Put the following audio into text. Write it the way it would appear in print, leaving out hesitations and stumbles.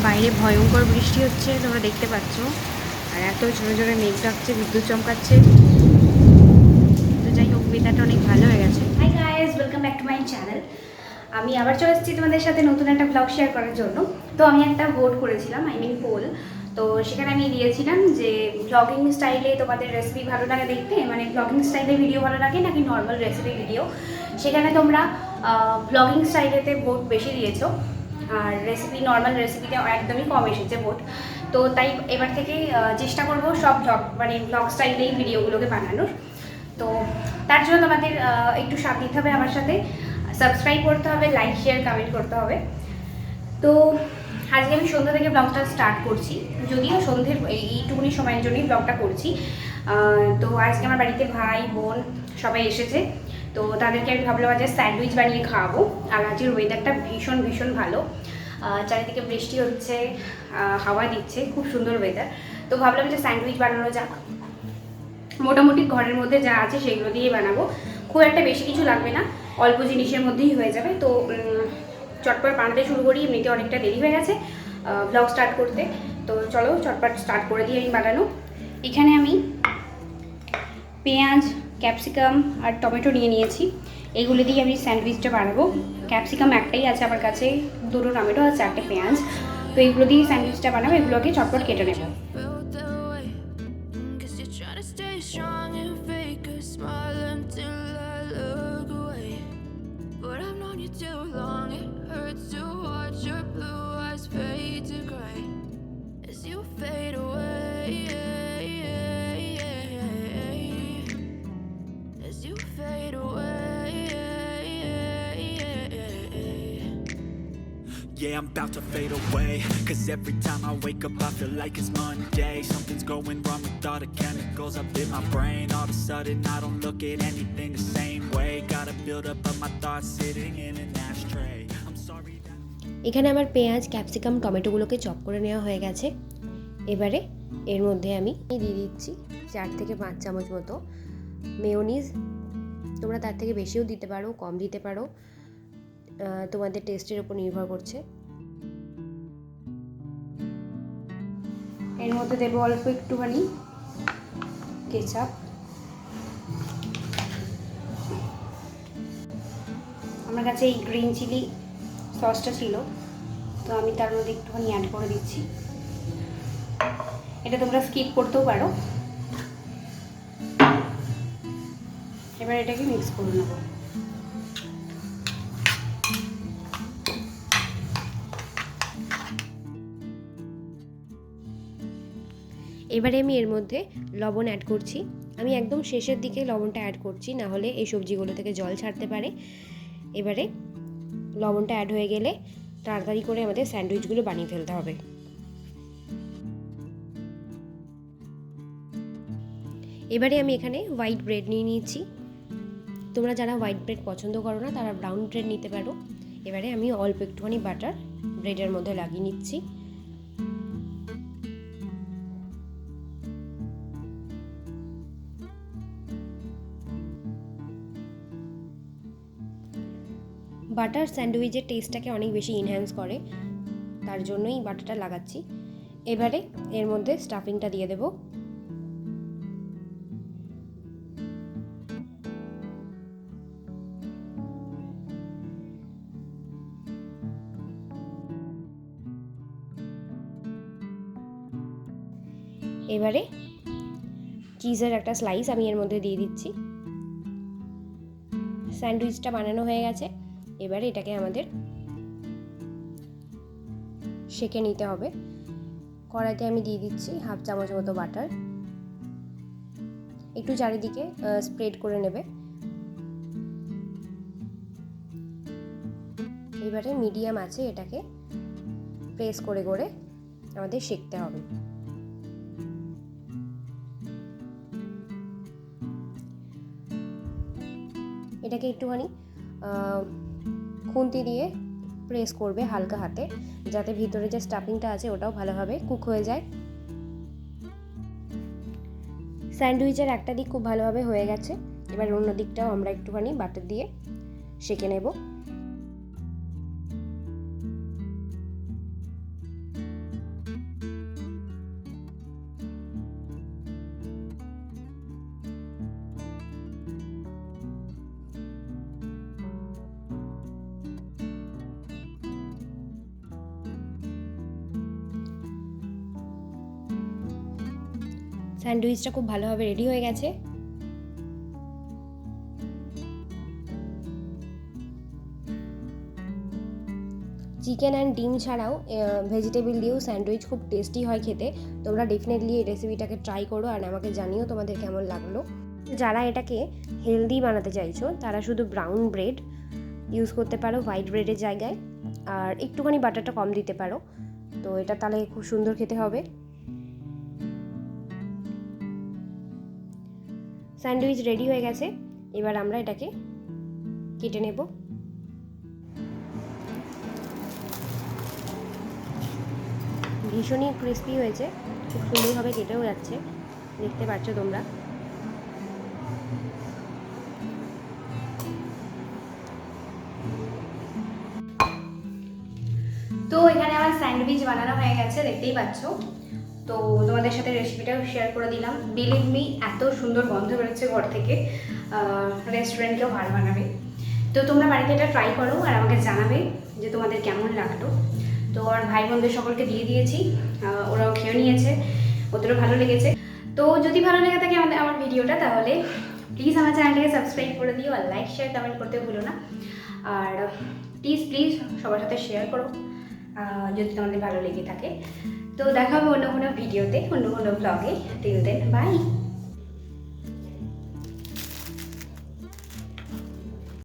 বাইরে ভয়ঙ্কর বৃষ্টি হচ্ছে, তোমরা দেখতে পাচ্ছ। আর এত জোরে জোরে মেঘ ডাকছে, বিদ্যুৎ চমকাচ্ছে। তো যাই হোক, ওয়েদারটা অনেক ভালো হয়ে গেছে। Hi guys, welcome back to my channel. আমি আবার চলে এসেছি তোমাদের সাথে নতুন একটা ব্লগ শেয়ার করার জন্য। তো আমি একটা ভোট করেছিলাম, পোল। তো সেখানে আমি দিয়েছিলাম যে ব্লগিং স্টাইলে তোমাদের রেসিপি ভালো লাগে দেখতে, মানে ব্লগিং স্টাইলে ভিডিও ভালো লাগে নাকি নর্মাল রেসিপি ভিডিও। সেখানে তোমরা ব্লগিং স্টাইলেতে ভোট বেশি দিয়েছো, আর নর্মাল রেসিপিতে একদমই কম এসেছে ভোট। তো তাই এবার থেকে চেষ্টা করবো সব ব্লগ স্টাইলেই ভিডিওগুলোকে বানানোর। তো তার জন্য তোমাদের একটু সাথ দিতে হবে, আমার সাথে সাবস্ক্রাইব করতে হবে, লাইক শেয়ার কমেন্ট করতে হবে। তো আজকে আমি সন্ধ্যা থেকে ব্লগটা স্টার্ট করছি, যদিও সন্ধ্যের এইটুকুনি সময়ের জন্যই ব্লগটা করছি। তো আজকে আমার বাড়িতে ভাই বোন সবাই এসেছে, তো তাদেরকে আমি ভাবলাম আজকে স্যান্ডউইচ বানিয়ে খাওয়াবো। আর আজকের ওয়েদারটা ভীষণ ভীষণ ভালো, চারিদিকে বৃষ্টি হচ্ছে, হাওয়া দিচ্ছে, খুব সুন্দর ওয়েদার। তো ভাবলাম যে স্যান্ডউইচ বানানো যাক। মোটামুটি ঘরের মধ্যে যা আছে সেগুলো দিয়েই বানাবো, খুব একটা বেশি কিছু লাগবে না, অল্প জিনিসের মধ্যেই হয়ে যাবে। তো চটপট বানাতে শুরু করি, এমনিতে অনেকটা দেরি হয়ে গেছে ব্লগ স্টার্ট করতে। তো চলো চটপট স্টার্ট করে দিই আমি বানানো। এখানে আমি পেঁয়াজ, ক্যাপসিকাম আর টমেটো নিয়ে নিয়েছি, এইগুলো দিয়ে আমি স্যান্ডউইচটা বানাবো। ক্যাপসিকাম একটাই আছে আমার কাছে, দুটো টমেটো আর চারটে পেঁয়াজ। তো এইগুলো দিয়ে স্যান্ডউইচটা বানাবো, এগুলোকে চটপট কেটে নেব। Yeah, I'm about to fade away, 'cause every time I wake up I feel like it's Monday. Something's going wrong with all the chemicals up in my brain. All of a sudden I don't look at anything the same way. Gotta build up of my thoughts sitting in an ashtray. I'm sorry that... এখানে আমার পেঁয়াজ, capsicum, টমেটোগুলোকে chop করে নেওয়া হয়ে গেছে। এবারে এর মধ্যে আমি দিয়ে দিচ্ছি 4 থেকে 5 চামচ মতো মেয়োনিজ। তোমরা তার থেকে বেশিও দিতে পারো, কম দিতে পারো, তোমাদের টেস্টের উপর নির্ভর করছে। এর মধ্যে দেবো অল্প একটুখানি কেচাপ। আমার কাছে এই গ্রিন চিলি সসটা ছিল, তো আমি তার মধ্যে একটুখানি অ্যাড করে দিচ্ছি। এটা তোমরা স্কিপ করতেও পারো। এবার এটাকে মিক্স করে নেব। এবারে আমি এর মধ্যে লবণ অ্যাড করছি। আমি একদম শেষের দিকে লবণটা অ্যাড করছি, না হলে এই সবজিগুলো থেকে জল ছাড়তে পারে। এবারে লবণটা অ্যাড হয়ে গেলে তাড়াতাড়ি করে আমাদের স্যান্ডউইচগুলো বানিয়ে ফেলতে হবে। এবারে আমি এখানে হোয়াইট ব্রেড নিয়ে নিয়েছি। তোমরা যারা হোয়াইট ব্রেড পছন্দ করো না তারা ব্রাউন ব্রেড নিতে পারো। এবারে আমি অল্প একটুখানি বাটার ব্রেডের মধ্যে লাগিয়ে নিচ্ছি। বাটার স্যান্ডউইচের টেস্টটাকে অনেক বেশি এনহ্যান্স করে, তার জন্যই বাটারটা লাগাচ্ছি। এবারে এর মধ্যে স্টাফিংটা দিয়ে দেব। এবারে চিজের একটা স্লাইস আমি এর মধ্যে দিয়ে দিচ্ছি। স্যান্ডউইচটা বানানো হয়ে গেছে। এবারে এটাকে আমাদের সেঁকে নিতে হবে। কড়াইতে আমি দিয়ে দিচ্ছি হাফ চামচ মতো বাটার, একটু চারিদিকে স্প্রেড করে নেবে। এবারে মিডিয়াম আছে এটাকে প্রেস করে করে আমাদের সেঁকতে হবে। এটাকে একটুখানি খুন্তি দিয়ে প্রেস করবে হালকা হাতে, যাতে ভিতরে যে স্টাফিংটা আছে ওটাও ভালোভাবে কুক হয়ে যায়। স্যান্ডউইচের একটা দিক খুব ভালোভাবে হয়ে গেছে, এবার অন্য দিকটাও আমরা একটুখানি বাটার দিয়ে সেঁকে নেব। স্যান্ডউইচটা খুব ভালোভাবে রেডি হয়ে গেছে। চিকেন অ্যান্ড ডিম ছাড়াও ভেজিটেবল দিয়েও স্যান্ডউইচ খুব টেস্টি হয় খেতে। তোমরা ডেফিনেটলি এই রেসিপিটাকে ট্রাই করো আর আমাকে জানিও তোমাদের কেমন লাগলো। যারা এটাকে হেলদি বানাতে চাইছো তারা শুধু ব্রাউন ব্রেড ইউজ করতে পারো হোয়াইট ব্রেডের জায়গায়, আর একটুখানি বাটারটা কম দিতে পারো। তো এটা তাহলে খুব সুন্দর খেতে হবে। স্যান্ডউইচ রেডি হয়ে গেছে, এবার আমরা এটাকে কেটে নেব। ভীষণই ক্রিস্পি হয়েছে, খুব সুন্দরভাবে কেটেও যাচ্ছে, দেখতে পাচ্ছ তোমরা। তো এখানে আমার স্যান্ডউইচ বানানো হয়ে গেছে, দেখতেই পাচ্ছ। তো তোমাদের সাথে রেসিপিটাও শেয়ার করে দিলাম। বিলিভ মি, এত সুন্দর গন্ধ বেরোচ্ছে ঘর থেকে, রেস্টুরেন্টকেও ভালো বানাবে। তো তোমরা বাড়িতে এটা ট্রাই করো আর আমাকে জানাবে যে তোমাদের কেমন লাগলো। তো আমার ভাই বোনদের সকলকে দিয়ে দিয়েছি, ওরাও খেয়ে নিয়েছে, ওদেরও ভালো লেগেছে। তো যদি ভালো লেগে থাকে আমার ভিডিওটা, তাহলে প্লিজ আমার চ্যানেলটাকে সাবস্ক্রাইব করে দিও, আর লাইক শেয়ার কমেন্ট করতে ভুলো না। আর প্লিজ সবার সাথে শেয়ার করো যদি তোমাদের ভালো লেগে থাকে। তো দেখা হবে অন্য কোনো ভিডিওতে, অন্য কোনো ব্লগে। Till then by.